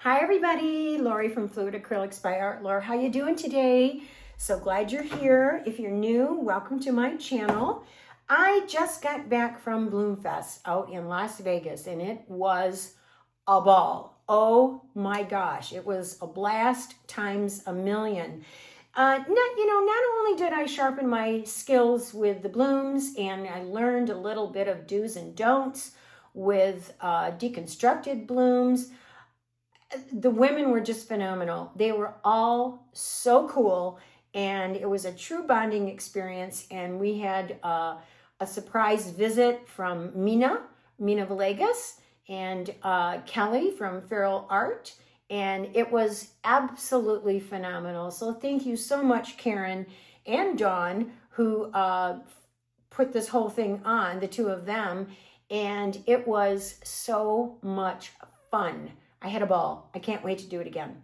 Hi everybody, Lori from Fluid Acrylics by Art Lore. How you doing today? So glad you're here. If you're new, welcome to my channel. I just got back from Bloomfest out in Las Vegas and it was a ball. Oh my gosh, it was a blast times a million. Not only did I sharpen my skills with the blooms and I learned a little bit of do's and don'ts with deconstructed blooms. The women were just phenomenal. They were all so cool and it was a true bonding experience. And we had a surprise visit from Mina Villegas and Kelly from Feral Art. And it was absolutely phenomenal. So thank you so much, Karen and Dawn, who put this whole thing on, the two of them. And it was so much fun. I had a ball. I can't wait to do it again.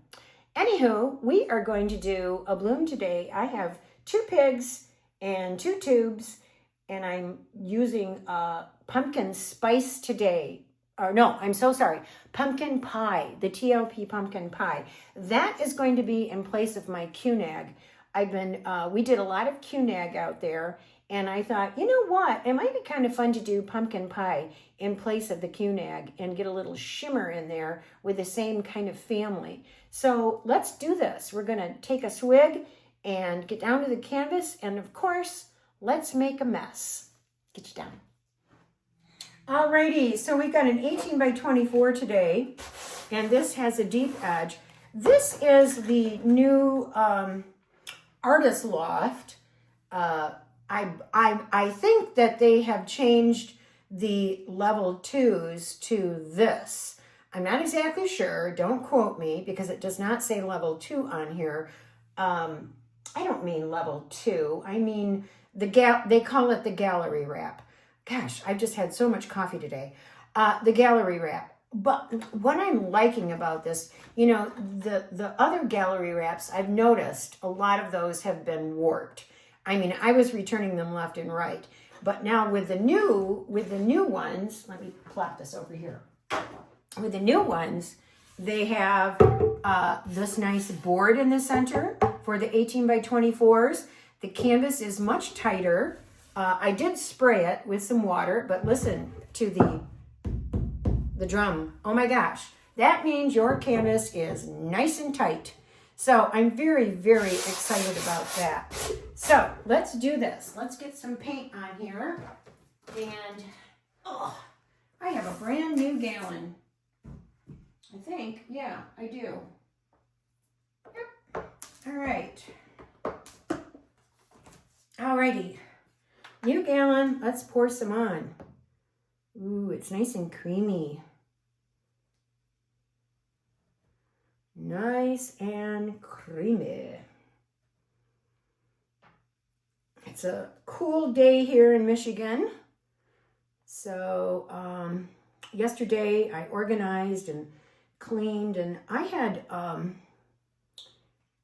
Anywho, we are going to do a bloom today. I have 2 pigs and 2 tubes, and I'm using pumpkin spice today. Or no, I'm so sorry. Pumpkin pie, the TLP pumpkin pie. That is going to be in place of my QNAG. We did a lot of QNAG out there, and I thought, you know what? It might be kind of fun to do pumpkin pie in place of the QNAG and get a little shimmer in there with the same kind of family. So let's do this. We're going to take a swig and get down to the canvas. And of course, let's make a mess. Get you down. Alrighty, so we've got an 18 by 24 today, and this has a deep edge. This is the new Artist Loft. I think that they have changed the level 2s to this. I'm not exactly sure. Don't quote me because it does not say level 2 on here. I don't mean level 2. I mean they call it the gallery wrap. Gosh, I've just had so much coffee today. The gallery wrap. But what I'm liking about this, you know, the other gallery wraps, I've noticed a lot of those have been warped. I mean, I was returning them left and right. But now with the new ones, let me plop this over here. With the new ones, they have this nice board in the center for the 18 by 24s. The canvas is much tighter. I did spray it with some water, but listen to the drum. Oh my gosh. That means your canvas is nice and tight. So I'm very, very excited about that. So let's do this. Let's get some paint on here. And I have a brand new gallon. I think, yeah, I do. Yep. All right. Alrighty. New gallon, let's pour some on. Ooh, it's nice and creamy. Nice and creamy. It's a cool day here in Michigan. So yesterday I organized and cleaned, and I had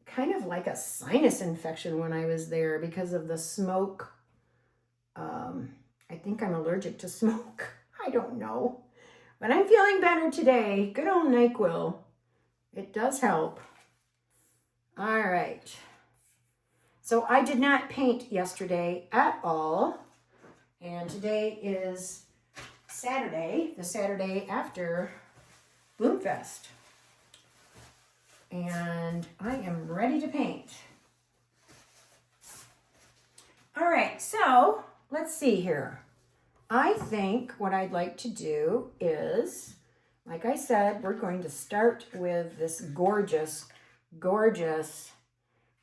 kind of like a sinus infection when I was there because of the smoke. I think I'm allergic to smoke. I don't know. But I'm feeling better today. Good old NyQuil. It does help. All right. So I did not paint yesterday at all. And today is Saturday, the Saturday after Bloomfest. And I am ready to paint. All right, so let's see here. I think what I'd like to do is, like I said, we're going to start with this gorgeous, gorgeous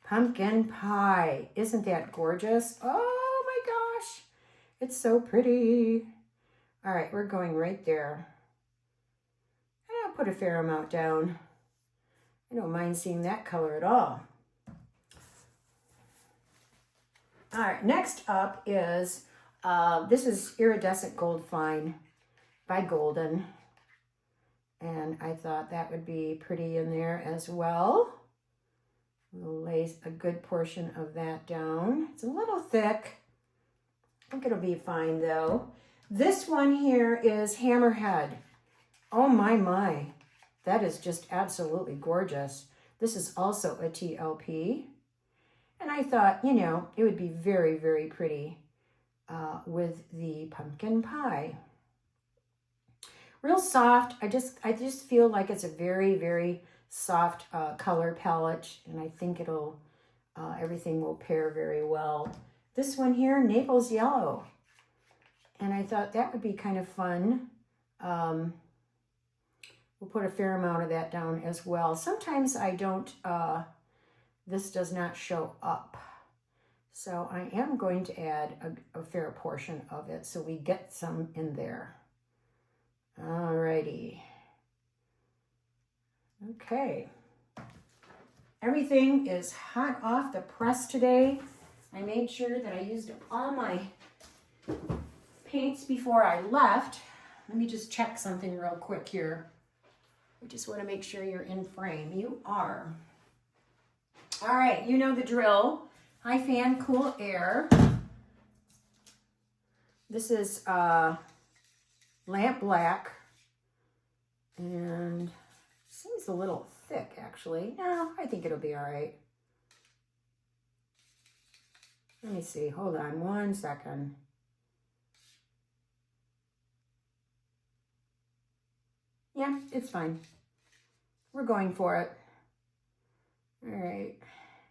pumpkin pie. Isn't that gorgeous? Oh my gosh, it's so pretty. All right, we're going right there. I'll put a fair amount down. I don't mind seeing that color at all. All right, next up is, this is Iridescent Gold Fine by Golden. And I thought that would be pretty in there as well. We'll lay a good portion of that down. It's a little thick. I think it'll be fine though. This one here is Hammerhead. Oh my. that is just absolutely gorgeous. This is also a TLP. And I thought, you know, it would be very, very pretty with the pumpkin pie. Real soft. I just feel like it's a very, very soft color palette, and I think it'll everything will pair very well. This one here, Naples Yellow, and I thought that would be kind of fun. We'll put a fair amount of that down as well. Sometimes I don't. This does not show up, so I am going to add a fair portion of it so we get some in there. Alrighty. Okay. Everything is hot off the press today. I made sure that I used up all my paints before I left. Let me just check something real quick here. I just want to make sure you're in frame. You are. All right, you know the drill. High fan, cool air. This is lamp black, and seems a little thick actually. No, I think it'll be all right. Let me see, hold on 1 second. Yeah, it's fine. We're going for it. All right,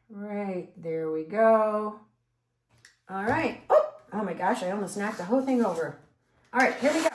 right, there we go. All right, oh my gosh, I almost knocked the whole thing over. All right, here we go.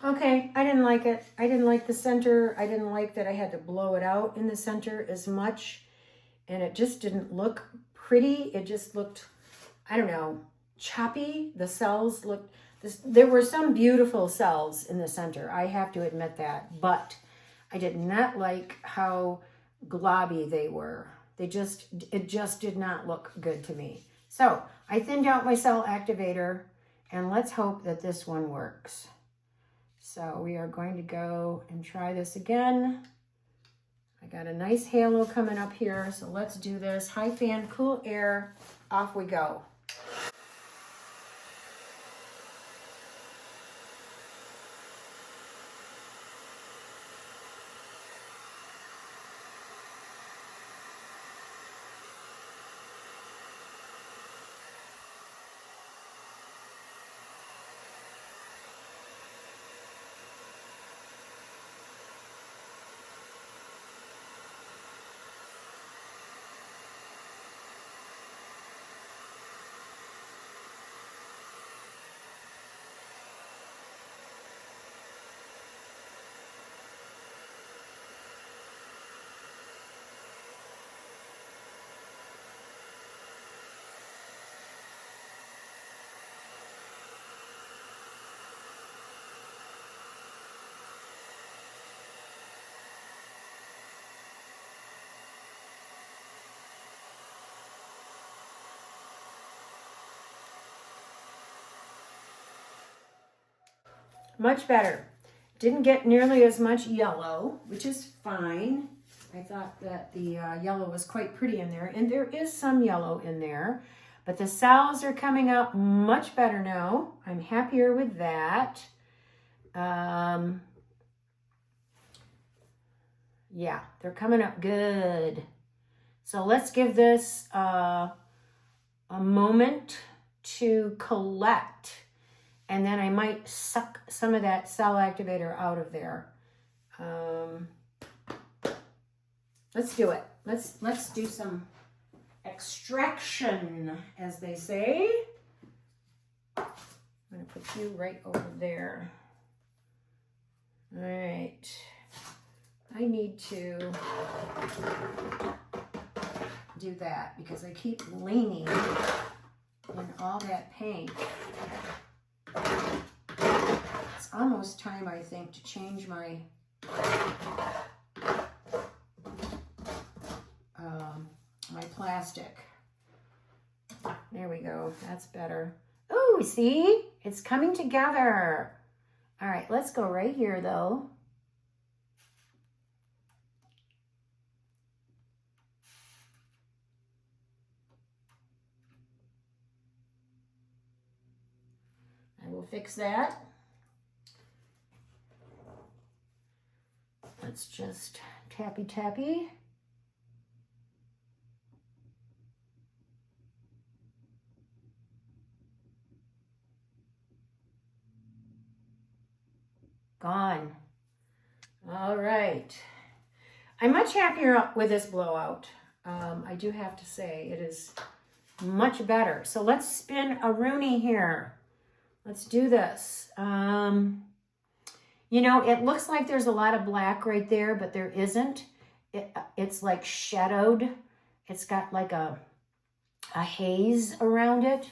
Okay, I didn't like it. I didn't like the center. I didn't like that I had to blow it out in the center as much. And it just didn't look pretty. It just looked, I don't know, choppy. The cells looked, there were some beautiful cells in the center. I have to admit that. But I did not like how globby they were. It just did not look good to me. So I thinned out my cell activator, and let's hope that this one works. So we are going to go and try this again. I got a nice halo coming up here, so let's do this. High fan, cool air, off we go. Much better. Didn't get nearly as much yellow, which is fine. I thought that the yellow was quite pretty in there, and there is some yellow in there, but the cells are coming up much better now. I'm happier with that. Yeah, they're coming up good. So let's give this a moment to collect, and then I might suck some of that cell activator out of there. Let's do it. Let's do some extraction, as they say. I'm going to put you right over there. All right. I need to do that because I keep leaning in all that paint. It's almost time, I think, to change my my plastic. There we go. That's better. Oh, see? It's coming together. All right, let's go right here, though. I will fix that. Let's just tappy tappy. Gone. All right. I'm much happier with this blowout. I do have to say it is much better. So let's spin a Rooney here. Let's do this. You know, it looks like there's a lot of black right there, but there isn't. It's like shadowed. It's got like a haze around it.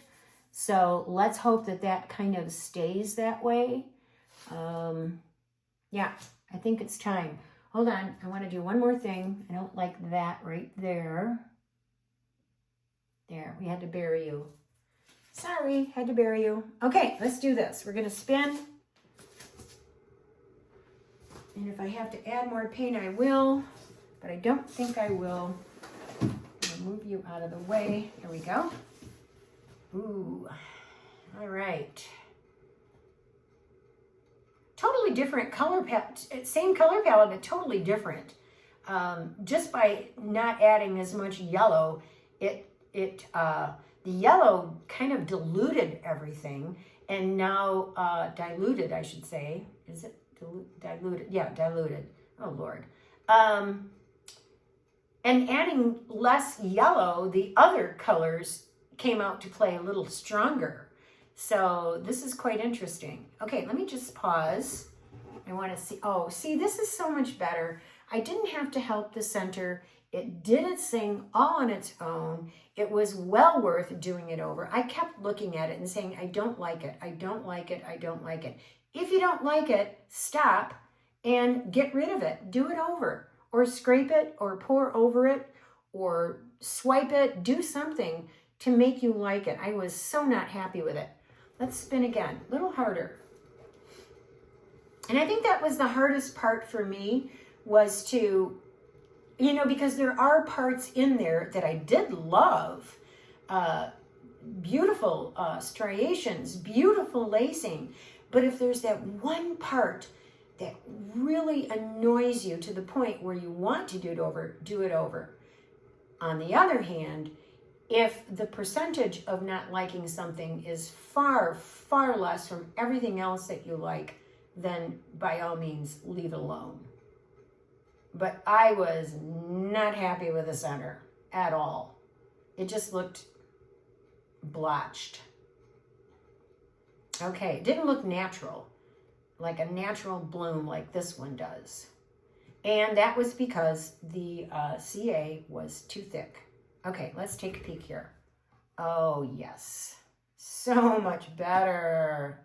So let's hope that that kind of stays that way. Yeah, I think it's time. Hold on, I want to do one more thing. I don't like that right there. There, we had to bury you. Sorry, had to bury you. Okay, let's do this. We're going to spin. And if I have to add more paint, I will. But I don't think I will. I'm going to move you out of the way. Here we go. Ooh, all right. Totally different color palette, same color palette, but totally different. Just by not adding as much yellow, the yellow kind of diluted everything, and now diluted, I should say. Is it diluted? Yeah, diluted. Oh Lord. And adding less yellow, the other colors came out to play a little stronger. So this is quite interesting. Okay, let me just pause. I want to see. Oh, see, this is so much better. I didn't have to help the center. It did its thing all on its own. It was well worth doing it over. I kept looking at it and saying, I don't like it. I don't like it. I don't like it. If you don't like it, stop and get rid of it. Do it over, or scrape it, or pour over it, or swipe it. Do something to make you like it. I was so not happy with it. Let's spin again, a little harder. And I think that was the hardest part for me, was to, you know, because there are parts in there that I did love. Beautiful striations, beautiful lacing. But if there's that one part that really annoys you to the point where you want to do it over, do it over. On the other hand, if the percentage of not liking something is far, far less from everything else that you like, then by all means, leave it alone. But I was not happy with the center at all. It just looked blotched. Okay, it didn't look natural, like a natural bloom like this one does. And that was because the CA was too thick. Okay, let's take a peek here. Oh, yes. So much better.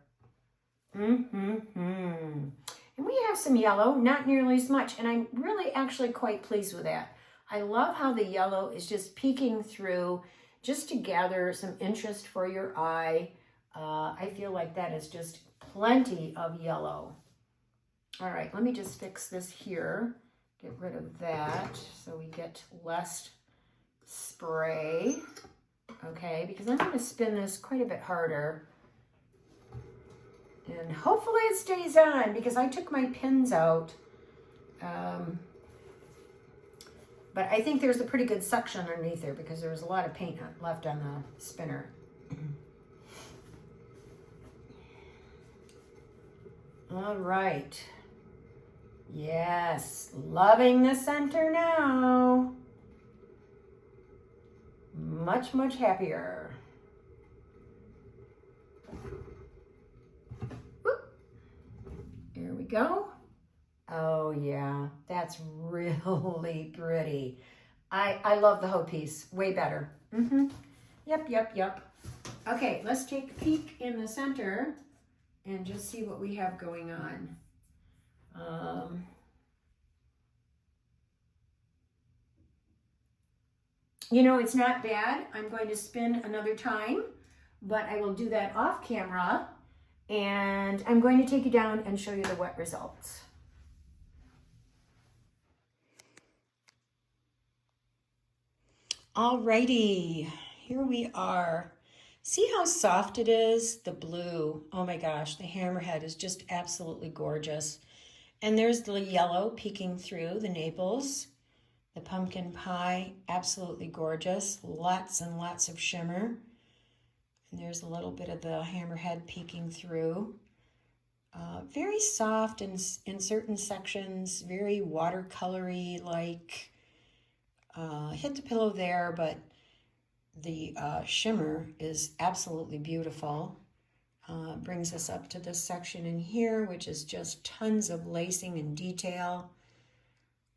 And we have some yellow, not nearly as much, and I'm really actually quite pleased with that. I love how the yellow is just peeking through just to gather some interest for your eye. I feel like that is just plenty of yellow. All right, let me just fix this here. Get rid of that so we get less spray. Okay, because I'm going to spin this quite a bit harder. And hopefully it stays on because I took my pins out. But I think there's a pretty good suction underneath there because there was a lot of paint left on the spinner. All right. Yes, loving the center now. Much, much happier. Whoop. Here we go. Oh yeah, that's really pretty. I love the whole piece, way better. Yep. Okay, let's take a peek in the center and just see what we have going on. You know, it's not bad. I'm going to spin another time, but I will do that off camera, and I'm going to take you down and show you the wet results. Alrighty, here we are. See how soft it is? The blue. Oh my gosh, the hammerhead is just absolutely gorgeous. And there's the yellow peeking through the Naples. The pumpkin pie, absolutely gorgeous. Lots and lots of shimmer. And there's a little bit of the hammerhead peeking through. Very soft in certain sections, very watercolory like. Hit the pillow there, but the shimmer is absolutely beautiful. Brings us up to this section in here, which is just tons of lacing and detail.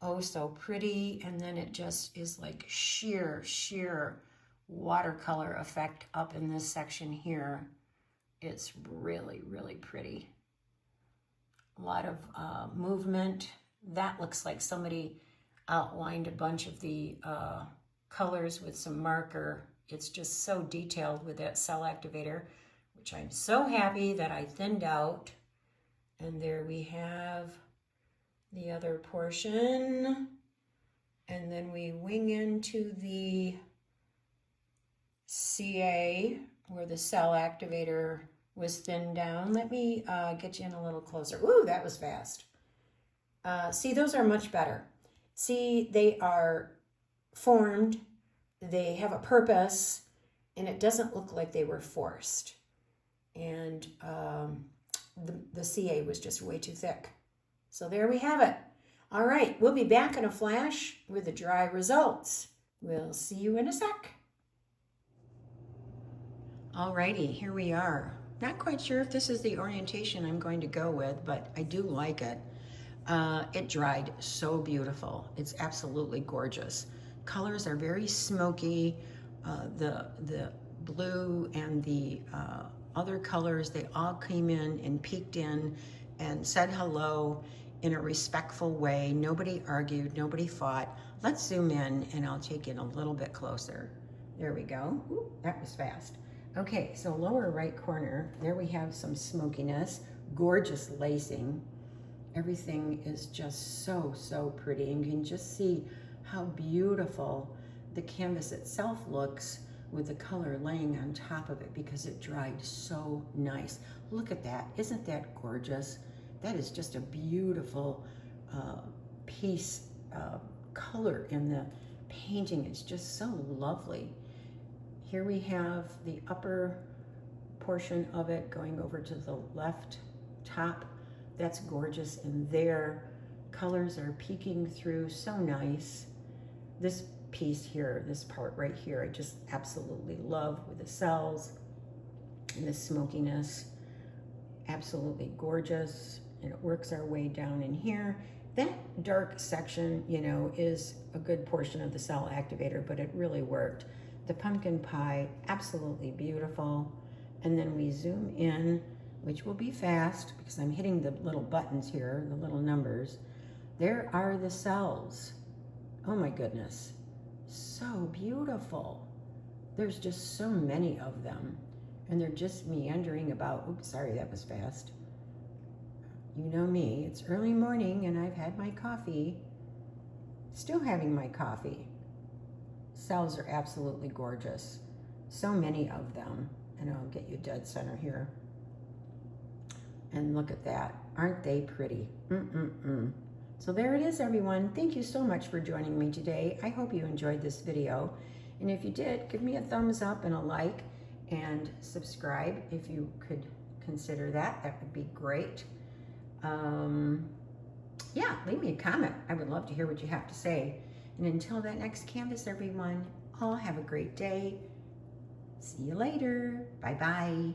Oh, so pretty. And then it just is like sheer watercolor effect up in this section here. It's really, really pretty. A lot of movement. That looks like somebody outlined a bunch of the colors with some marker. It's just so detailed with that cell activator, which I'm so happy that I thinned out. And there we have the other portion. And then we wing into the CA where the cell activator was thinned down. Let me get you in a little closer. Ooh, that was fast. See, those are much better. See, they are formed, they have a purpose, and it doesn't look like they were forced. And the CA was just way too thick. So there we have it. All right, we'll be back in a flash with the dry results. We'll see you in a sec. Alrighty, here we are. Not quite sure if this is the orientation I'm going to go with, but I do like it. It dried so beautiful. It's absolutely gorgeous. Colors are very smoky. The blue and the other colors, they all came in and peeked in and said hello in a respectful way. Nobody argued, nobody fought. Let's zoom in and I'll take it a little bit closer. There we go. Ooh, that was fast. Okay, so lower right corner, there we have some smokiness, gorgeous lacing. Everything is just so pretty, and you can just see how beautiful the canvas itself looks with the color laying on top of it because it dried so nice. Look at that. Isn't that gorgeous? That is just a beautiful piece of color in the painting. It's just so lovely. Here we have the upper portion of it going over to the left top. That's gorgeous, and their colors are peeking through, so nice. This piece here, this part right here, I just absolutely love with the cells and the smokiness. Absolutely gorgeous, and it works our way down in here. That dark section, you know, is a good portion of the cell activator, but it really worked. The pumpkin pie, absolutely beautiful. And then we zoom in, which will be fast because I'm hitting the little buttons here, the little numbers. There are the cells. Oh my goodness, so beautiful. There's just so many of them, and they're just meandering about. Oops, sorry, that was fast. You know me, it's early morning and I've had my coffee. Still having my coffee. Cells are absolutely gorgeous. So many of them. And I'll get you dead center here. And look at that. Aren't they pretty? So there it is, everyone. Thank you so much for joining me today. I hope you enjoyed this video. And if you did, give me a thumbs up and a like and subscribe if you could consider that. That would be great. Yeah, leave me a comment. I would love to hear what you have to say. And until that next canvas, everyone, all have a great day. See you later. Bye-bye.